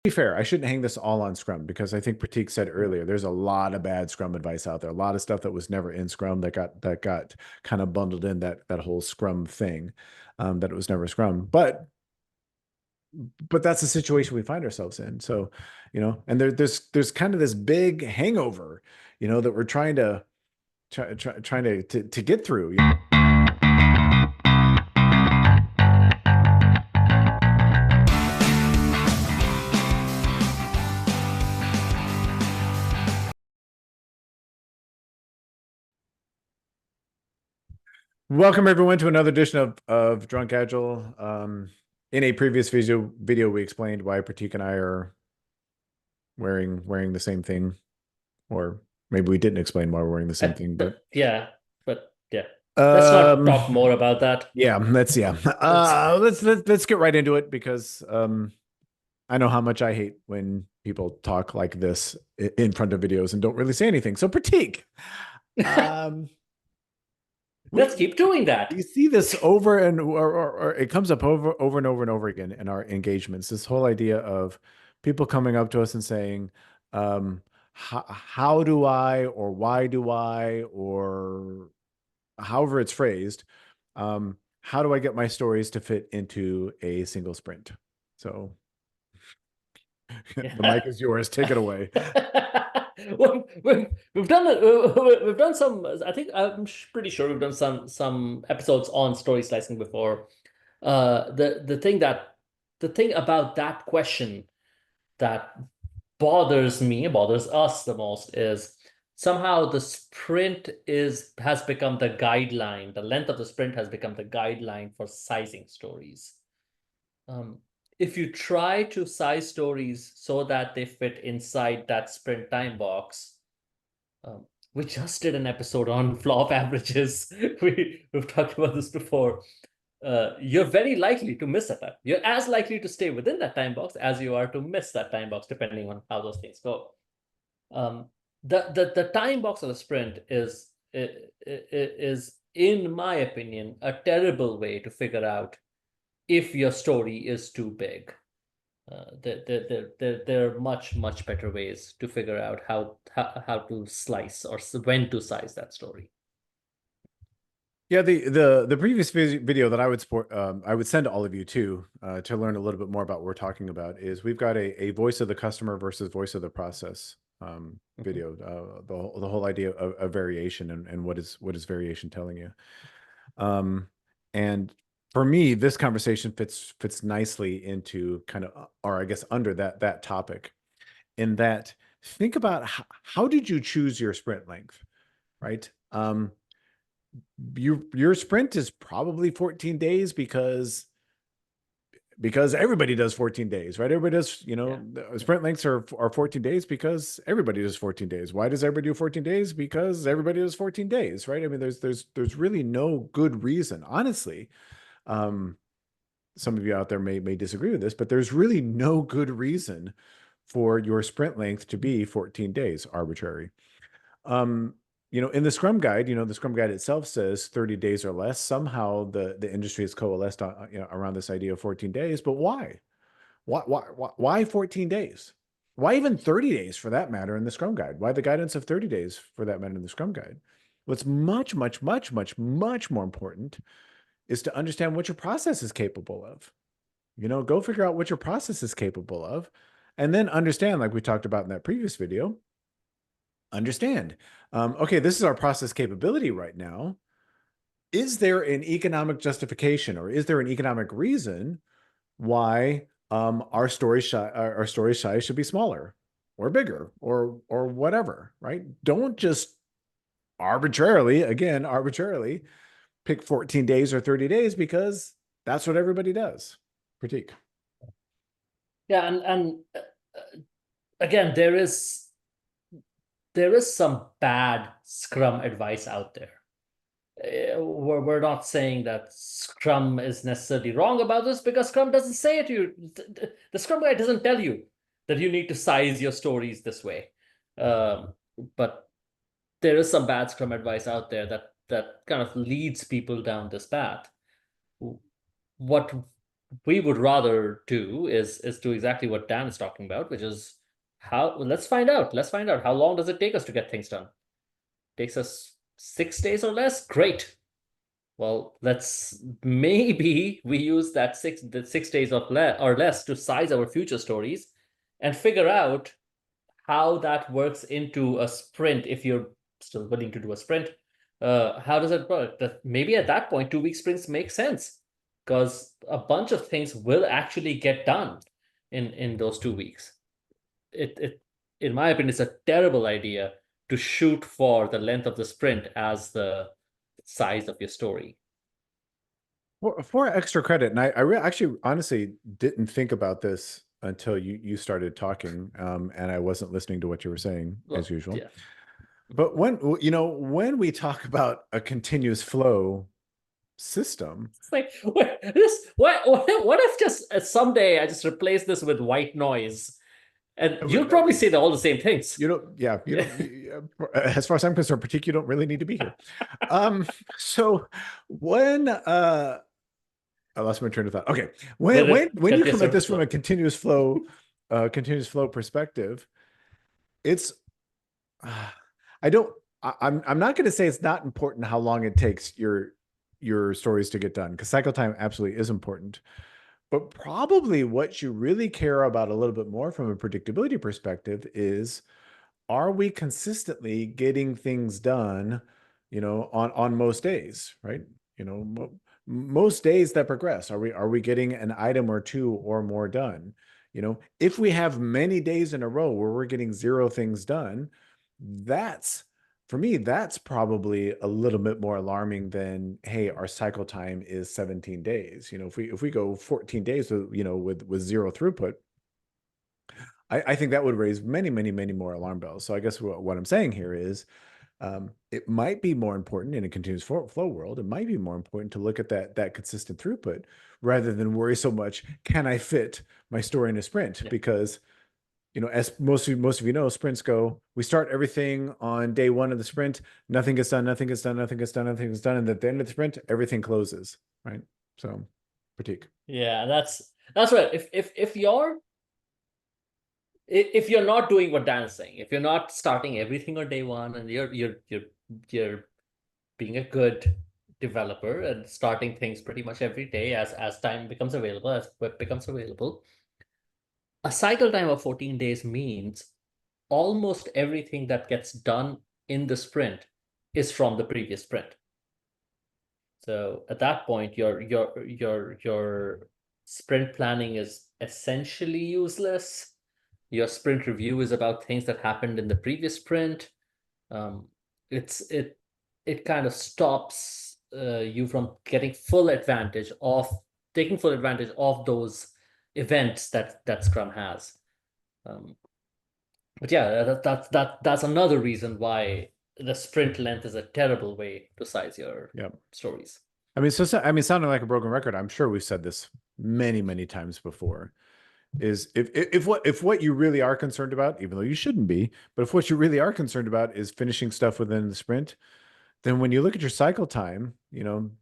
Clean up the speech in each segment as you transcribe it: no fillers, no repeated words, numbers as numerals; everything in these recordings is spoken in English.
be fair, I shouldn't hang this all on Scrum, because I think Prateek said earlier, there's a lot of bad Scrum advice out there, a lot of stuff that was never in Scrum that got kind of bundled in that whole Scrum thing, that it was never Scrum. But that's the situation we find ourselves in. So, and there's kind of this big hangover, that we're trying to get through. Welcome everyone to another edition of Drunk Agile. In a previous video, we explained why Prateek and I are wearing the same thing, or maybe we didn't explain why we're wearing the same thing. But yeah, let's not talk more about that. let's get right into it, because I know how much I hate when people talk like this in front of videos and don't really say anything. So Prateek, let's keep doing that. You see this over or it comes up over and over and over again in our engagements. This whole idea of people coming up to us and saying, how do I, or why do I, or however it's phrased, how do I get my stories to fit into a single sprint? So the mic is yours. Take it away. Well, we've done some. I think I'm pretty sure we've done some episodes on story slicing before. The thing about that question that bothers us the most is somehow the sprint has become the guideline. The length of the sprint has become the guideline for sizing stories. If you try to size stories so that they fit inside that sprint time box, we just did an episode on flop averages. We've talked about this before. You're very likely to miss that time. You're as likely to stay within that time box as you are to miss that time box, depending on how those things go. The time box of the sprint is, in my opinion, a terrible way to figure out if your story is too big. There are much better ways to figure out how to slice, or when to size that story. Yeah, the previous video that I would send to all of you too, to learn a little bit more about what we're talking about, is we've got a voice of the customer versus voice of the process video, the whole idea of variation, and what is variation telling you. And for me, this conversation fits nicely into kind of, or I guess under that topic, in that, think about how did you choose your sprint length, right? Your sprint is probably 14 days because everybody does 14 days, right? Everybody does, sprint lengths are 14 days because everybody does 14 days. Why does everybody do 14 days? Because everybody does 14 days, right? I mean, there's really no good reason, honestly. Some of you out there may disagree with this, but there's really no good reason for your sprint length to be 14 days, arbitrary. In the Scrum Guide, the Scrum Guide itself says 30 days or less. Somehow the industry has coalesced on, around this idea of 14 days. But why? Why 14 days? Why even 30 days for that matter in the Scrum Guide? Why the guidance of 30 days for that matter in the Scrum Guide? What's much more important is to understand what your process is capable of. Go figure out what your process is capable of, and then understand, like we talked about in that previous video, understand, okay, this is our process capability right now. Is there an economic justification, or is there an economic reason why our story size should be smaller or bigger or whatever, right? Don't just arbitrarily pick 14 days or 30 days because that's what everybody does. Prateek. Yeah, and again, there is some bad Scrum advice out there. We're not saying that Scrum is necessarily wrong about this, because Scrum doesn't say it to you. The Scrum Guide doesn't tell you that you need to size your stories this way. But there is some bad Scrum advice out there that kind of leads people down this path. What we would rather do is do exactly what Dan is talking about, which is how let's find out. Let's find out how long does it take us to get things done. Takes us 6 days or less? Great. Well, let's maybe we use the 6 days or less to size our future stories and figure out how that works into a sprint if you're still willing to do a sprint. How does it work? That maybe at that point, 2 week sprints make sense because a bunch of things will actually get done in those 2 weeks. It in my opinion, it's a terrible idea to shoot for the length of the sprint as the size of your story. For extra credit, and actually honestly didn't think about this until you started talking, and I wasn't listening to what you were saying as usual. Yeah. But when we talk about a continuous flow system, it's like what if just someday I just replace this with white noise, and you'll probably say all the same things. As far as I'm concerned, Prateek, you don't really need to be here. So when I lost my train of thought. Okay, when you come at this from a continuous flow perspective, it's I'm not going to say it's not important how long it takes your stories to get done, because cycle time absolutely is important. But probably what you really care about a little bit more from a predictability perspective is, are we consistently getting things done, on most days, right? Most days that progress, are we getting an item or two or more done? If we have many days in a row where we're getting 0 things done, for me, that's probably a little bit more alarming than, hey, our cycle time is 17 days. If we go 14 days with 0 throughput, I think that would raise many, many, many more alarm bells. So I guess what I'm saying here is, it might be more important in a continuous flow world. It might be more important to look at that consistent throughput rather than worry so much, can I fit my story in a sprint? Yeah. Because as most of you know, sprints go, we start everything on day 1 of the sprint, nothing gets done, nothing gets done, nothing gets done, nothing gets done, and at the end of the sprint, everything closes, right? So, Prateek. Yeah, that's right. If you're not doing what Dan is saying, if you're not starting everything on day 1, and you're being a good developer and starting things pretty much every day as time becomes available, as web becomes available, a cycle time of 14 days means almost everything that gets done in the sprint is from the previous sprint. So at that point, your sprint planning is essentially useless. Your sprint review is about things that happened in the previous sprint. It kind of stops you from taking full advantage of those events that Scrum has. But yeah, that's another reason why the sprint length is a terrible way to size your stories. Sounding like a broken record, I'm sure we've said this many, many times before, is if what you really are concerned about, even though you shouldn't be, but if what you really are concerned about is finishing stuff within the sprint, then when you look at your cycle time,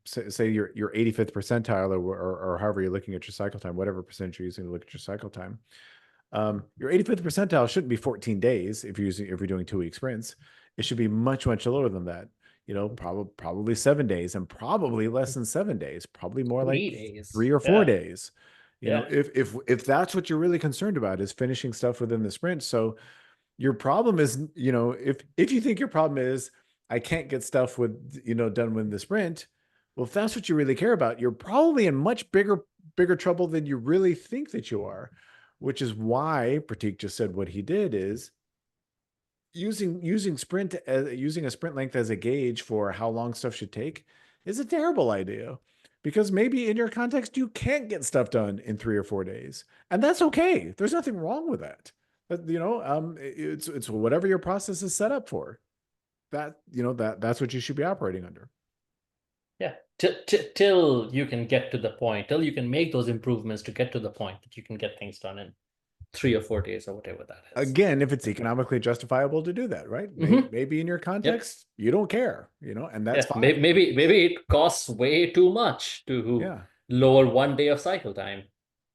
say your 85th percentile or however you're looking at your cycle time, whatever percentage you're using to look at your cycle time, your 85th percentile shouldn't be 14 days if you're doing 2-week sprints. It should be much, much lower than that. Probably 7 days, and probably less than 7 days, probably more 3 like days. 3 or 4 days. If that's what you're really concerned about, is finishing stuff within the sprint. So your problem is, if you think your problem is, I can't get stuff done within the sprint, well, if that's what you really care about, you're probably in much bigger trouble than you really think that you are, which is why Prateek just said what he did, is using a sprint length as a gauge for how long stuff should take is a terrible idea, because maybe in your context, you can't get stuff done in 3 or 4 days, and that's okay. There's nothing wrong with that. But, it's whatever your process is set up for. That's what you should be operating under. Yeah, till you can get to the point, till you can make those improvements to get to the point that you can get things done in 3 or 4 days or whatever that is. Again, if it's economically justifiable to do that, right? Maybe in your context, you don't care, and that's fine. Maybe it costs way too much to lower 1 day of cycle time.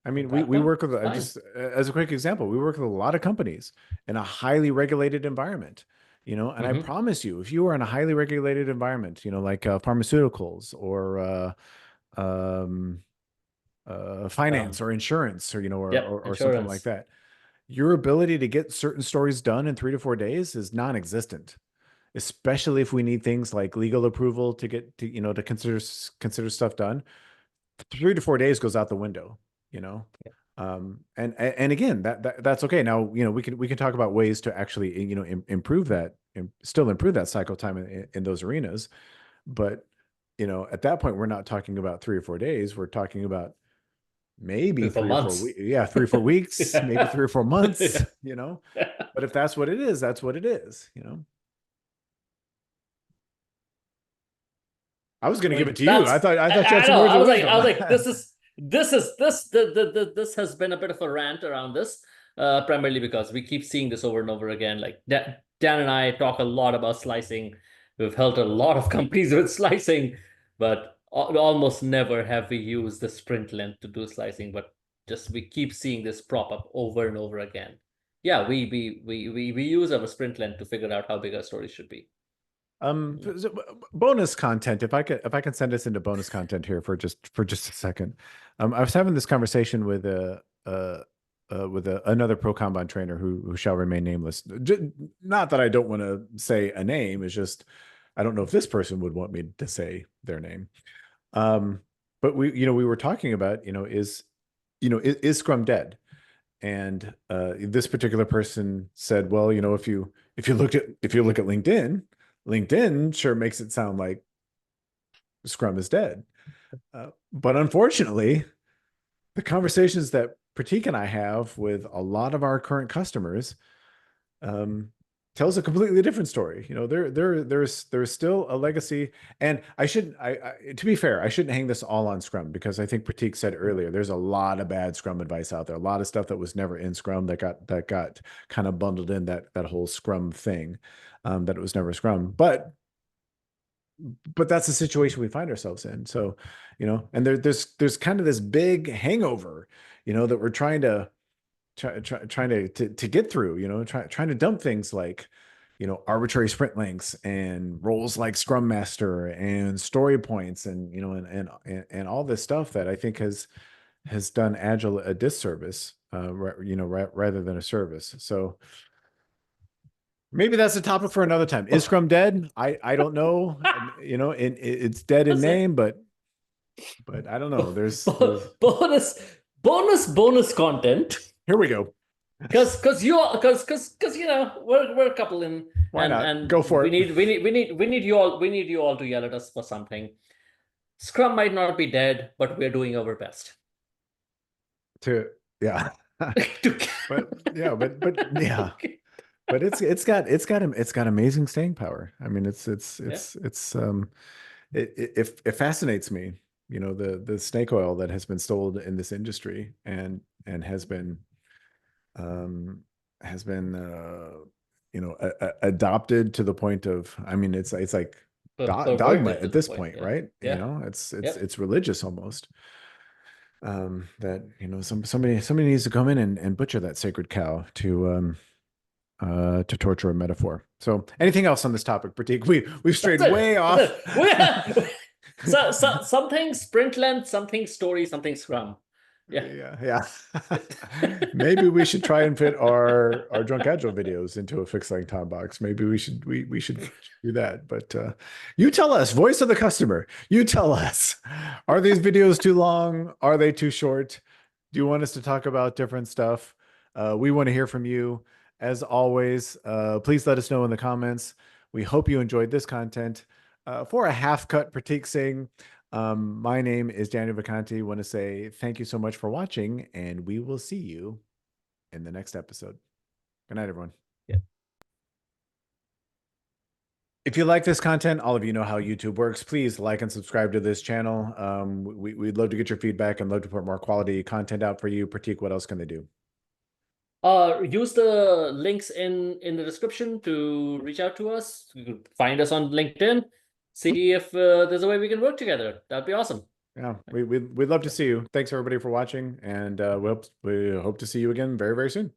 I At mean, that we point, work with, fine. just as a quick example, we work with a lot of companies in a highly regulated environment, and I Hmm. promise you, if you are in a highly regulated environment, like pharmaceuticals or um, finance or insurance or, Yep, or something like insurance. that, your ability to get certain stories done in 3 to 4 days is non-existent, especially if we need things like legal approval to get to, to consider stuff done. 3 to 4 days goes out the window, you know. And again, that's okay. Now, we can talk about ways to actually, improve that, still improve that cycle time in those arenas. But, at that point, we're not talking about 3 or 4 days. We're talking about maybe 3 or 4 months. 3 or 4 weeks. Yeah, 3 or 4 weeks, maybe Yeah. 3 or 4 months, Yeah. But if that's what it is, that's what it is. I was going to I give it mean, to you. I thought you had I some know. words of I wisdom. was like, this has been a bit of a rant around this, primarily because we keep seeing this over and over again. Like Dan and I talk a lot about slicing. We've helped a lot of companies with slicing, but almost never have we used the sprint length to do slicing. But just we keep seeing this prop up over and over again. Yeah, we use our sprint length to figure out how big our stories should be. Bonus content. If I can send us into bonus content here for just a second. I was having this conversation with another pro Kanban trainer who shall remain nameless. Not that I don't want to say a name. It's just I don't know if this person would want me to say their name. Um, but we were talking about, is Scrum dead? And this particular person said, well, if you look at LinkedIn sure makes it sound like Scrum is dead. But unfortunately, the conversations that Prateek and I have with a lot of our current customers um, tells a completely different story. There's still a legacy, and I shouldn't. To be fair, I shouldn't hang this all on Scrum, because I think Prateek said earlier there's a lot of bad Scrum advice out there, a lot of stuff that was never in Scrum that got kind of bundled in that whole Scrum thing, that it was never Scrum, but that's the situation we find ourselves in. So, and there's kind of this big hangover, that we're trying to get through, trying to dump things like, arbitrary sprint lengths and roles like Scrum Master and story points and, and all this stuff that I think has done Agile a disservice, rather than a service. So maybe that's a topic for another time. Is Scrum dead? I don't know. It's dead in Listen, name, but I don't know. There's bonus content. Here we go. Because we're a couple in, Why not? and Go for it. we need you all to yell at us for something. Scrum might not be dead, but we're doing our best. To Yeah. To- But yeah, yeah. But it's got amazing staying power. I mean, Yeah. it fascinates me, the snake oil that has been sold in this industry and um has been adopted to the point of, I mean, it's like dogma Perverted to at the this point. point, Yeah. right? Yeah. Yep. It's religious almost. That somebody needs to come in and butcher that sacred cow to torture a metaphor. So anything else on this topic, Pratik? We've That's strayed it. way That's off. it. Something sprint length, something story, something Scrum. Yeah. Yeah. Maybe we should try and fit our drunk agile videos into a fixed length time box. Maybe we should do that. But you tell us, voice of the customer. You tell us, are these videos too long? Are they too short? Do you want us to talk about different stuff? We want to hear from you. As always, please let us know in the comments. We hope you enjoyed this content. For a half cut Pratik Singh, my name is Daniel Vacanti. Want to say thank you so much for watching, and we will see you in the next episode. Good night, everyone. Yeah. If you like this content, all of you know how YouTube works. Please like and subscribe to this channel. We'd love to get your feedback and love to put more quality content out for you. Pratik, what else can they do? Use the links in the description to reach out to us. You can find us on LinkedIn. See if there's a way we can work together. That'd be awesome. Yeah, we'd love to see you. Thanks everybody for watching, and we hope to see you again very, very soon.